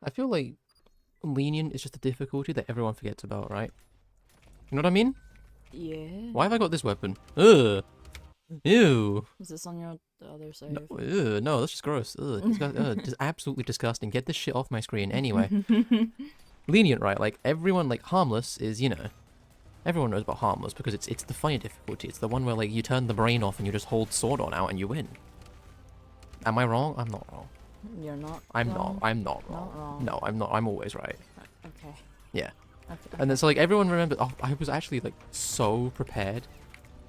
I feel like lenient is just a difficulty that everyone forgets about, right? You know what I mean? Yeah. Why have I got this weapon? Ugh. Ew. Is this on your other No, save? no, that's just gross. Ugh, just absolutely disgusting. Get this shit off my screen. Anyway, lenient, right? Like everyone, like harmless is, everyone knows about harmless because it's the funny difficulty. It's the one where like you turn the brain off and you just hold sword on out and you win. Am I wrong? I'm not wrong. You're not. I'm wrong. not. I'm not wrong. Not wrong. No, I'm not. I'm always right. Okay. Yeah. Okay. And then so like everyone remembers. Oh, I was actually like so prepared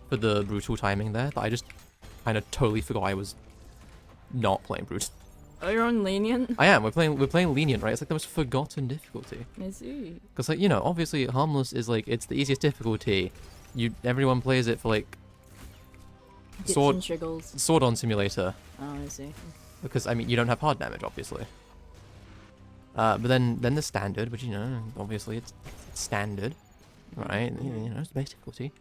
for the brutal timing there that I just kind of totally forgot I was not playing brutal. Oh, you're on lenient? I am. We're playing lenient, right? It's like the most forgotten difficulty. I see. Because like obviously harmless is like it's the easiest difficulty. Everyone plays it for like Gits sword and shiggles. sword on simulator. Oh, I see. Because I mean you don't have hard damage obviously. But then the standard, which obviously it's standard, right? It's the base difficulty.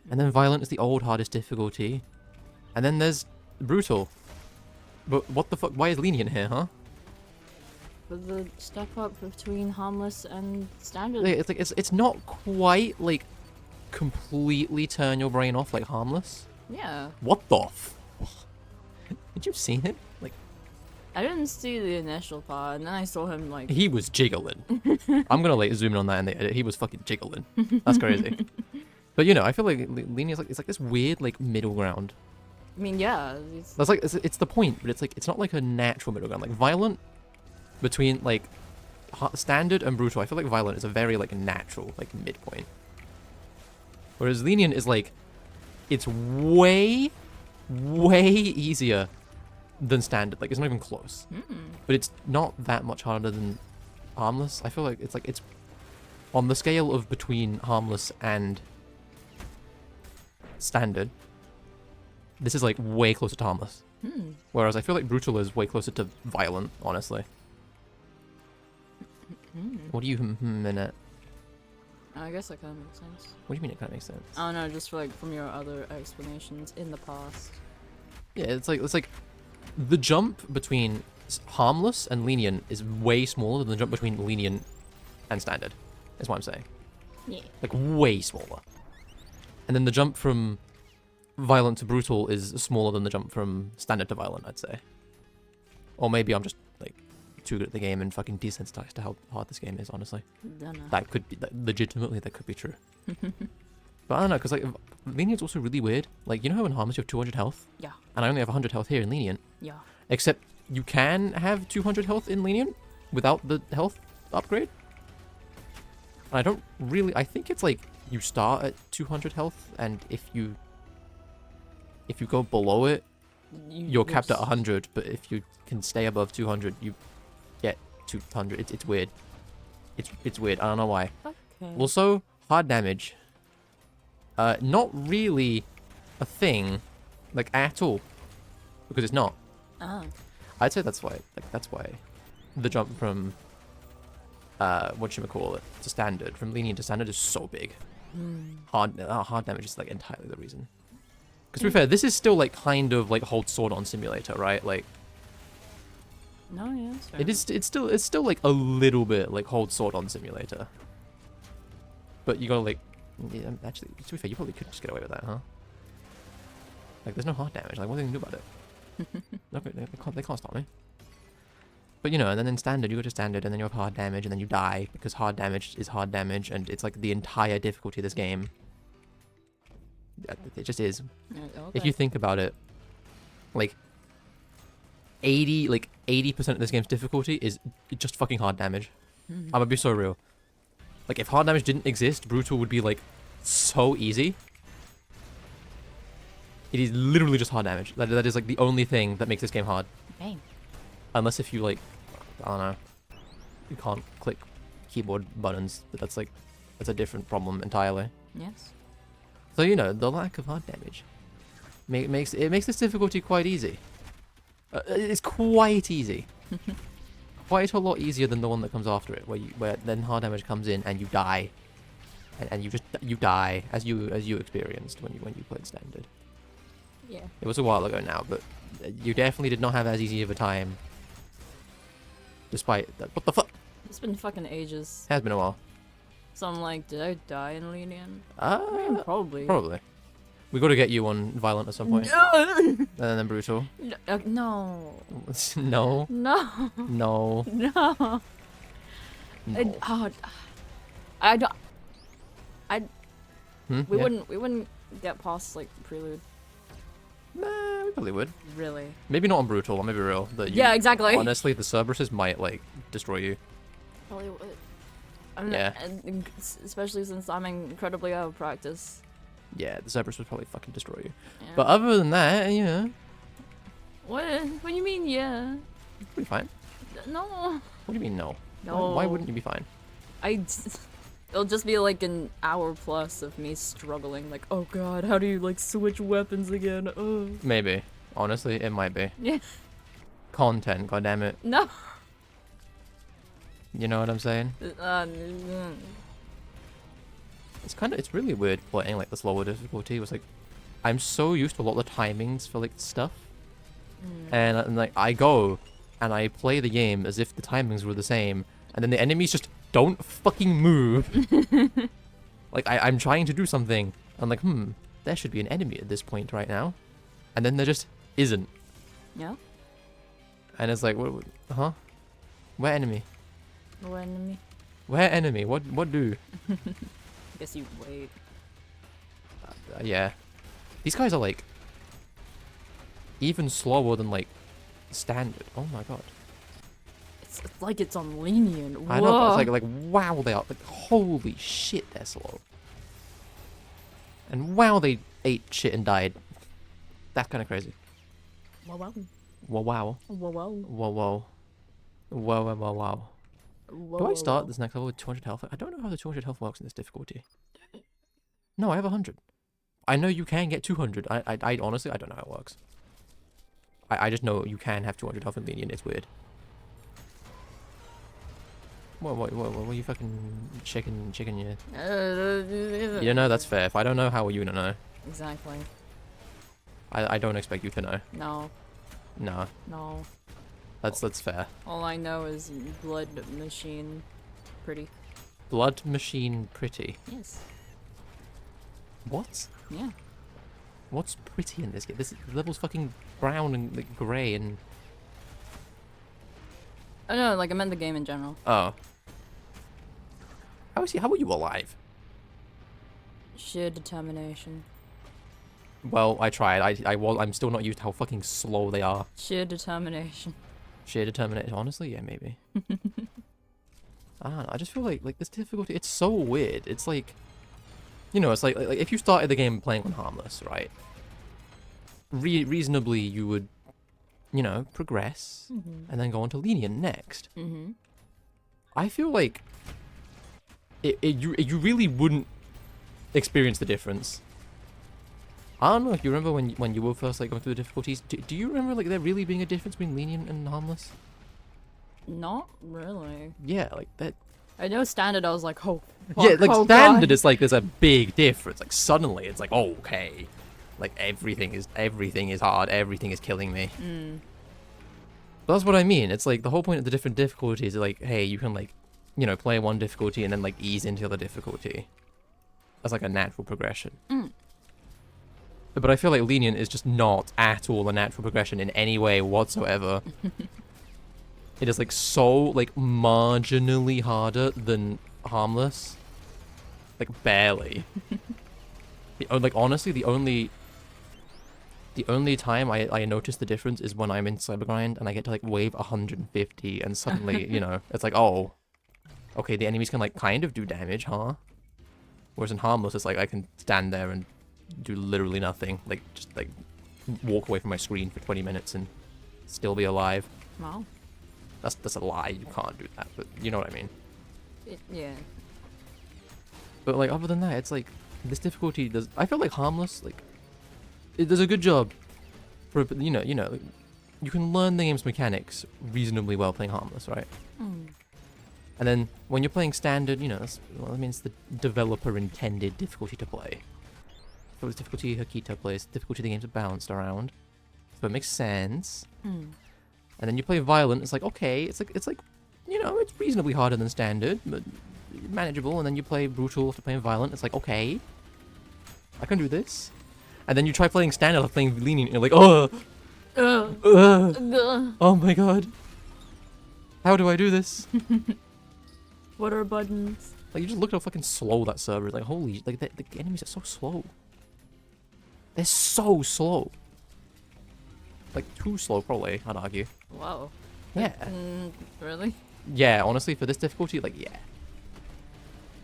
And then violent is the old hardest difficulty. And then there's brutal. But what the fuck? Why is lenient here, huh? But the step up between harmless and standard. It's like it's not quite like completely turn your brain off like harmless. Yeah. What the f? Did you see him? Like I didn't see the initial part, and then I saw him like. he was jiggling. I'm gonna like zoom in on that in the edit. He was fucking jiggling. That's crazy. But I feel like lenient is like it's like this weird like middle ground. I mean, yeah. That's like it's the point, but it's not like a natural middle ground. Like violent between like standard and brutal. I feel like violent is a very like natural like midpoint. Whereas lenient is like it's way easier than standard. Like it's not even close. But it's not that much harder than harmless. I feel like it's on the scale of between harmless and standard. This is like way closer to harmless. Whereas I feel like brutal is way closer to violent, honestly. What do you in it? I guess that kind of makes sense. What do you mean it kind of makes sense? I don't know, just like from your other explanations in the past. Yeah, it's like the jump between harmless and lenient is way smaller than the jump between lenient and standard. Is what I'm saying. Yeah. Like way smaller. And then the jump from violent to brutal is smaller than the jump from standard to violent, I'd say. Or maybe I'm just like too good at the game and fucking desensitized to how hard this game is, honestly. Dunno. That could be legitimately that could be true. But I don't know, because like lenient's also really weird. Like how in harmless you have 200 health? Yeah. And I only have 100 health here in lenient. Yeah. Except you can have 200 health in lenient without the health upgrade. And I don't really. I think it's like you start at 200 health, and if you go below it, you're capped at 100. But if you can stay above 200, you get 200. It's weird. It's weird. I don't know why. Okay. Also, hard damage. Not really a thing, like at all, because it's not. Ah. I'd say that's why. That's why the jump from whatchamacallit to standard, from lenient to standard, is so big. Hard damage is like entirely the reason. Because to be fair, this is still like kind of like hold sword on simulator, right? Like No, yeah, that's fair. it is. It's still like a little bit like hold sword on simulator. But you gotta like, yeah, actually, to be fair, you probably could just get away with that, huh? Like, there's no hard damage. Like, what are they gonna do about it? No, they can't stop me. But and then in standard, you go to standard, and then you have hard damage, and then you die because hard damage is hard damage, and it's like the entire difficulty of this game. It just is. Okay. If you think about it, like 80% of this game's difficulty is just fucking hard damage. I'm gonna be so real. Like if hard damage didn't exist, brutal would be like so easy. It is literally just hard damage. That is like the only thing that makes this game hard. Okay. Unless if you like, I don't know, you can't click keyboard buttons, but that's a different problem entirely. Yes. So the lack of hard damage makes this difficulty quite easy. It's quite easy. Quite a lot easier than the one that comes after it, where then hard damage comes in and you die, and you die as you experienced when you played standard. Yeah. It was a while ago now, but you definitely did not have as easy of a time. Despite that, what the fuck? been fucking ages. Has been a while. So I'm like, did I die in lenient? Probably. Probably. We got to get you on violent at some point. No. And then brutal. No. No. No. No. No. No. I don't. We Yeah. wouldn't get past like prelude. Nah, we probably would. Really? Maybe not on brutal. I'll be real. Yeah, exactly. Honestly, the Cerberuses might like destroy you. Probably would. I'm Yeah. and especially since I'm incredibly out of practice. Yeah, the Cerberus would probably fucking destroy you. Yeah. But other than that, yeah, What? What do you mean? Yeah. pretty fine. No. What do you mean no? No. Why wouldn't you be fine? It'll just be like an hour plus of me struggling. Like, oh god, how do you like switch weapons again? Oh. Maybe. Honestly, it might be. Yeah. Content, goddammit. No. You know what I'm saying? It's really weird playing like this lower difficulty. It was like, I'm so used to a lot of the timings for like stuff. And like I go and I play the game as if the timings were the same, and then the enemies just don't fucking move. Like I'm trying to do something. I'm like, there should be an enemy at this point right now, and then there just isn't. Yeah. And it's like, what huh? Where enemy? No enemy. Where enemy? What do? Guess you wait. Yeah. These guys are like even slower than like standard. Oh my god. It's like it's on lenient. I know. It's like wow, they are like holy shit, they're slow. And wow, they ate shit and died. That's kind of crazy. Wow wow. Wow wow. Wow wow. Whoa whoa. Whoa whoa whoa wow. Do I start this next level with 200 health? I don't know how the 200 health works in this difficulty. No, I have 100. I know you can get 200. I honestly, I don't know how it works. I just know you can have 200 health in lenient. It's weird. What are you fucking shaking your... You know, that's fair. If I don't know, how are you gonna know? Exactly. I don't expect you to know. No. No. No. That's fair. All I know is blood machine pretty. Blood machine pretty. Yes. What? Yeah. What's pretty in this game? This level's fucking brown and like grey and... Oh no, like I meant the game in general. Oh. How are you alive? Sheer determination. Well, I tried. I'm still not used to how fucking slow they are. Sheer determination. Sheer determination. Honestly, yeah, maybe. I don't know. I just feel like this difficulty. It's so weird. It's like, you know, it's like if you started the game playing on harmless, right? Reasonably, you would, you know, progress and then go on to lenient next. I feel like you really wouldn't experience the difference. I don't know if you remember when you were first like going through the difficulties. Do you remember like there really being a difference between lenient and harmless? Not really. Yeah, like that. I know standard. I was like, oh. Yeah, like oh standard God. is like there's a big difference. Like suddenly it's like, oh, okay, like everything is hard. Everything is killing me. That's what I mean. It's like the whole point of the different difficulties is like, hey, you can like, you know, play one difficulty and then like ease into the other difficulty. That's like a natural progression. But I feel like lenient is just not at all a natural progression in any way whatsoever. It is like so like marginally harder than harmless. Like barely. Like honestly, the only time I notice the difference is when I'm in Cybergrind and I get to like wave 150 and suddenly, you know, it's like, oh, okay, the enemies can like kind of do damage, huh? Whereas in harmless, it's like I can stand there and do literally nothing. Like just like walk away from my screen for 20 minutes and still be alive. Wow. That's a lie. You can't do that, but you know what I mean. Yeah. But like other than that, it's like this difficulty does. I feel like harmless like it does a good job for you know like, you can learn the game's mechanics reasonably well playing harmless, right? And then when you're playing standard, you know, that means the developer intended difficulty to play. So it's difficulty Hakita plays, difficulty the games are balanced around. So it makes sense. And then you play violent, it's like, okay, it's like you know, it's reasonably harder than standard, but manageable. And then you play brutal after playing violent. It's like, okay, I can do this. And then you try playing standard after playing lenient, and you're like, oh, oh my god, how do I do this? What are buttons? Like, you just look at how fucking slow that server is. Like, holy, like, the enemies are so slow. They're so slow. Like, too slow, probably, I'd argue. Wow. Yeah. Really? Yeah, honestly, for this difficulty, like, yeah.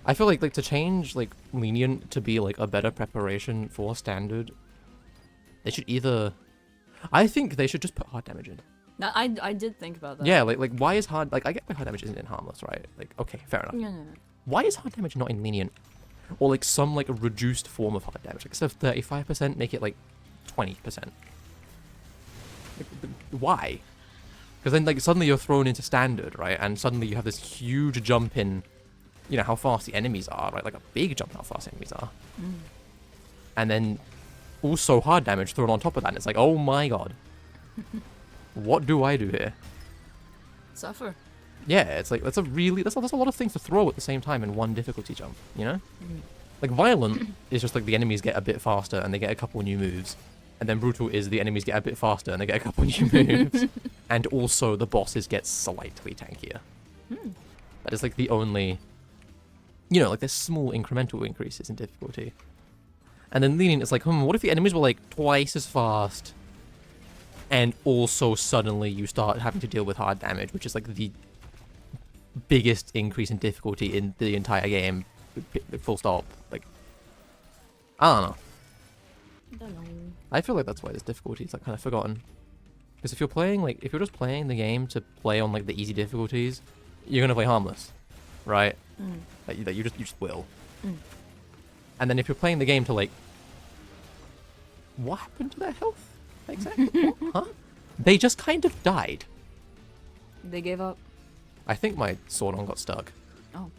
I feel like to change, like, lenient to be, like, a better preparation for standard, they should either... I think they should just put hard damage in. No, I did think about that. Yeah, like why is hard... Like, I get why hard damage isn't in harmless, right? Like, okay, fair enough. No. Why is hard damage not in lenient? Or, like, some, like, a reduced form of hard damage? Like, instead of 35%, make it, like, 20%. Like, why? Because then, like, suddenly you're thrown into standard, right? And suddenly you have this huge jump in, you know, how fast the enemies are, right? Like, a big jump in how fast enemies are. And then also hard damage thrown on top of that. And it's like, oh my god. What do I do here? Suffer. Yeah, it's like, that's a lot of things to throw at the same time in one difficulty jump, you know? Like, violent is just like the enemies get a bit faster and they get a couple new moves. And then brutal is the enemies get a bit faster and they get a couple new moves. And also the bosses get slightly tankier. That is like the only, you know, like there's small incremental increases in difficulty. And then lenient is like, what if the enemies were like twice as fast? And also suddenly you start having to deal with hard damage, which is like the biggest increase in difficulty in the entire game. Full stop. Like, I don't know. I feel like that's why this difficulty is like kind of forgotten. Because if you're playing, like, if you're just playing the game to play on like the easy difficulties, you're gonna play harmless, right? That you just will. And then if you're playing the game to like, what happened to their health? Exactly. What? Huh? They just kind of died. They gave up. I think my sword on got stuck. Oh.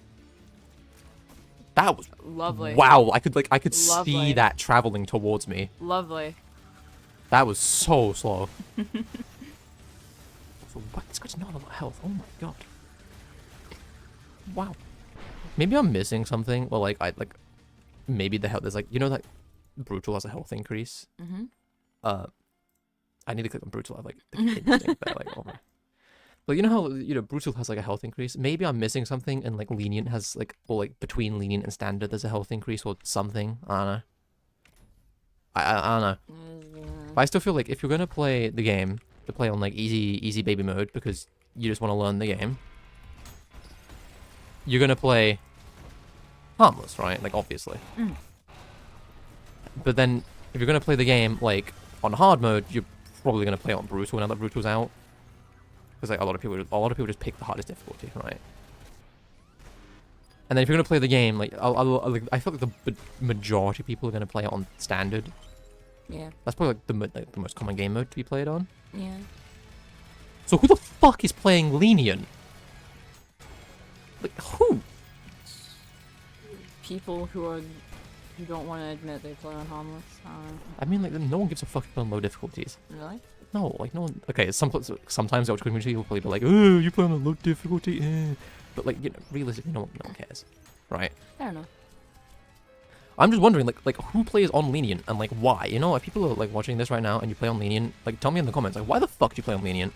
That was Lovely. Wow, I could see Lovely. that traveling towards me. Lovely. That was so slow. So what? This guy's not a lot of health. Oh my god. Wow. Maybe I'm missing something. Well, like maybe the health. There's like, you know that brutal has a health increase. I need to click on brutal. I have like the instinct there, like over. But you know how, you know, brutal has like a health increase? Maybe I'm missing something and like lenient has like, or like between lenient and standard there's a health increase or something. I don't know. I don't know. But I still feel like if you're gonna play the game, to play on like easy baby mode because you just want to learn the game, you're gonna play harmless, right? Like, obviously. But then if you're gonna play the game like on hard mode, you're probably gonna play on brutal now that brutal's out. Because like a lot of people just pick the hardest difficulty, right? And then if you're gonna play the game, like I feel like the majority of people are gonna play it on standard. Yeah. That's probably like the most common game mode to be played on. Yeah. So who the fuck is playing lenient? Like, who? People who don't want to admit they play on harmless. I mean, like, no one gives a fuck on low difficulties. Really? No, like, no one... Okay, sometimes the Ultra community will probably be like, oh, you play on a low difficulty, eh. But, like, you know, realistically, no one cares. Right? Fair enough. I'm just wondering, like who plays on lenient and, like, why? You know, if people are, like, watching this right now and you play on lenient, like, tell me in the comments, like, why the fuck do you play on lenient?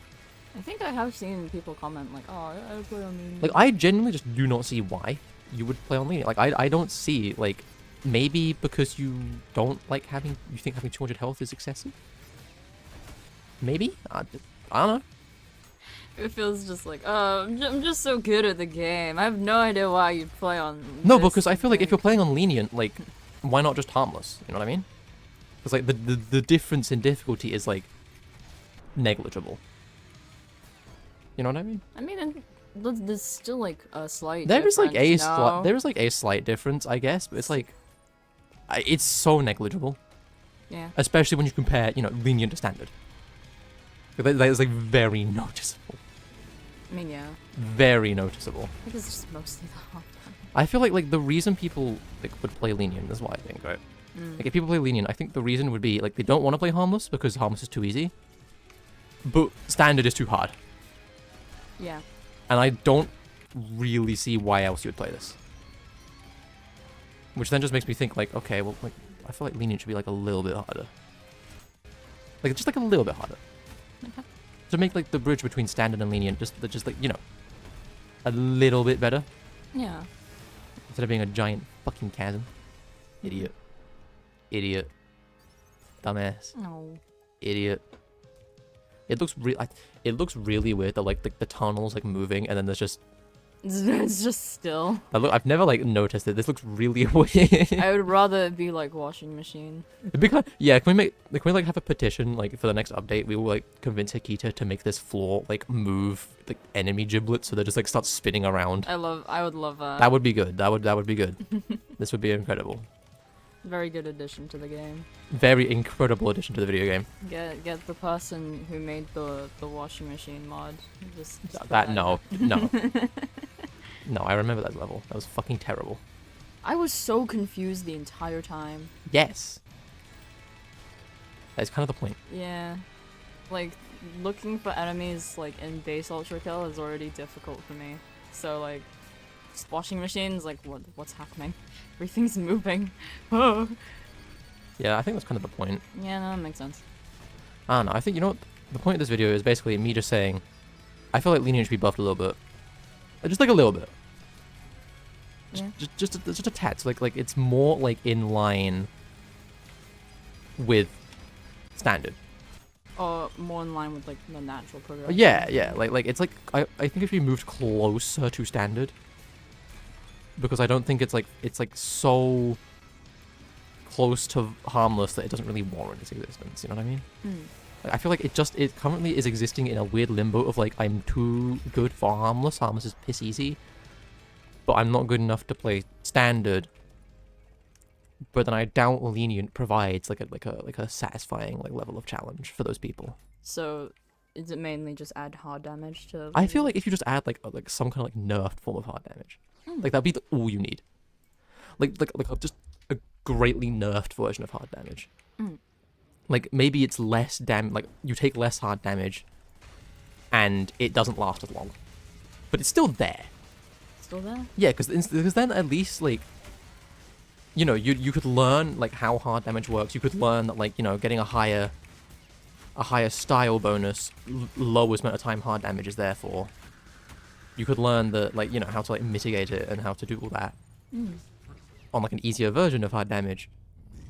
I think I have seen people comment, like, oh, I play on lenient. Like, I genuinely just do not see why you would play on lenient. Like, I don't see, like, maybe because you don't like you think having 200 health is excessive? Maybe? I don't know. It feels just like, oh, I'm just so good at the game. I have no idea why you'd play on No, this because I feel like if thing. you're playing on lenient, like, why not just harmless? You know what I mean? Because, like, the difference in difficulty is, like, negligible. You know what I mean? I mean, there's still, like, a slight There is, like, difference, there is, like, a slight difference, I guess, but it's, like, it's so negligible. Yeah. Especially when you compare, you know, lenient to standard. That is, like, very noticeable. I mean, yeah. Very noticeable. I think it's just mostly the hard time. I feel like the reason people, like, would play lenient, this is what I think, right? Like, if people play lenient, I think the reason would be, like, they don't want to play harmless because harmless is too easy. But standard is too hard. Yeah. And I don't really see why else you would play this. Which then just makes me think, like, okay, well, like, I feel like lenient should be, like, a little bit harder. Like, just, like, a little bit harder. To make, like, the bridge between standard and lenient just, like, you know, a little bit better. Yeah. Instead of being a giant fucking chasm. Idiot. Idiot. Dumbass. No. Idiot. It looks really weird that, like, the tunnel's, like, moving, and then there's just... It's just still. I've never, like, noticed it. This looks really weird. I would rather it be like washing machine. Yeah, can we like have a petition, like, for the next update? We will, like, convince Hikita to make this floor, like, move, like, enemy giblets so they just, like, start spinning around. I would love that. That would be good. That would be good. This would be incredible. Very good addition to the game. Very incredible addition to the video game. Get the person who made the washing machine mod. Just No. No, I remember that level. That was fucking terrible. I was so confused the entire time. Yes. That's kind of the point. Yeah. Like, looking for enemies, like, in base Ultrakill is already difficult for me. So, like, just washing machines, like, what's happening? Everything's moving. Oh. Yeah, I think that's kind of the point. Yeah, no, that makes sense. I don't know. I think, you know what? The point of this video is basically me just saying, I feel like lenient should be buffed a little bit. Just like a little bit. Yeah. Just a tad. So like it's more like in line with standard. Or more in line with, like, the natural progression. Yeah. Like it's like I think it should be moved closer to standard. Because I don't think it's like so close to harmless that it doesn't really warrant its existence. You know what I mean? Like, I feel like it currently is existing in a weird limbo of, like, I'm too good for harmless. Harmless is piss easy, but I'm not good enough to play standard. But then I doubt lenient provides like a satisfying, like, level of challenge for those people. So, is it mainly just add hard damage to? I feel like if you just add like some kind of, like, nerfed form of hard damage, like, that'd be all you need. Like just a greatly nerfed version of hard damage. Like, maybe it's less like, you take less hard damage, and it doesn't last as long. But it's still there. Still there? Yeah, because then at least, like, you know, you could learn, like, how hard damage works. You could learn that, like, you know, getting a higher style bonus lowers amount of time hard damage is there for. You could learn that, like, you know, how to, like, mitigate it and how to do all that. On, like, an easier version of hard damage.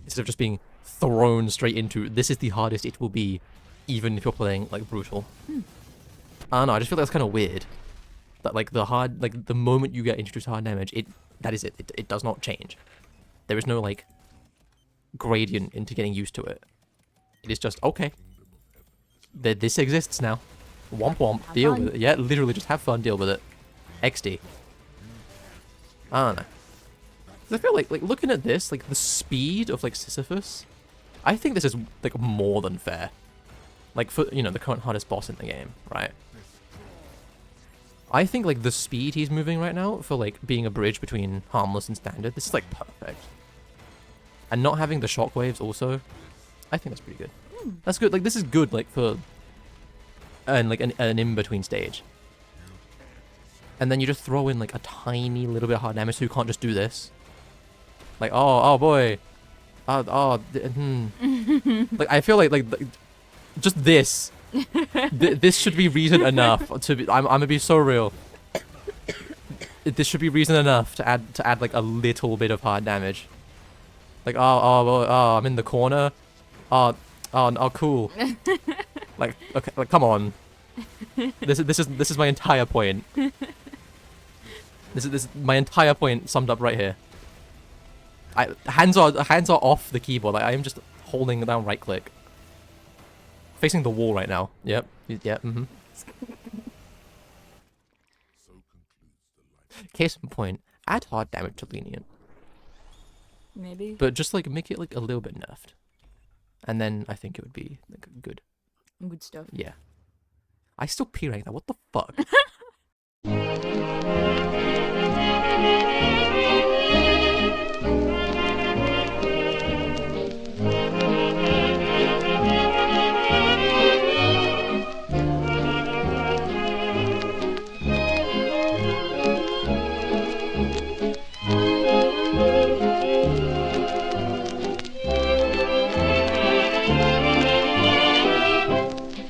Instead of just being thrown straight into, this is the hardest it will be, even if you're playing, like, brutal. I don't know, I just feel like that's kind of weird. That, like, the moment you get introduced to hard damage, that is it. It does not change. There is no, like, gradient into getting used to it. It is just, okay. This exists now. Womp womp, deal with it. Yeah, literally just have fun, deal with it. XD. I don't know. I feel like looking at this, like, the speed of, like, Sisyphus, I think this is, like, more than fair. Like, for, you know, the current hardest boss in the game, right? I think, like, the speed he's moving right now for, like, being a bridge between harmless and standard, this is, like, perfect. And not having the shockwaves also, I think that's pretty good. That's good. Like, this is good, like, for an in-between stage. And then you just throw in, like, a tiny little bit of hard damage so you can't just do this. Like, oh boy. Like, I feel like just this. This should be reason enough to be, I'm gonna be so real. This should be reason enough to add like a little bit of hard damage. Like, oh, I'm in the corner. Oh, cool. Like, okay, like, come on. This is my entire point. This is my entire point summed up right here. Hands are off the keyboard. Like, I am just holding down right click. Facing the wall right now. Yep. Yep. Case in point, add hard damage to lenient. Maybe. But just, like, make it, like, a little bit nerfed. And then I think it would be, like, good. Good stuff. Yeah. I still P-rank that. What the fuck?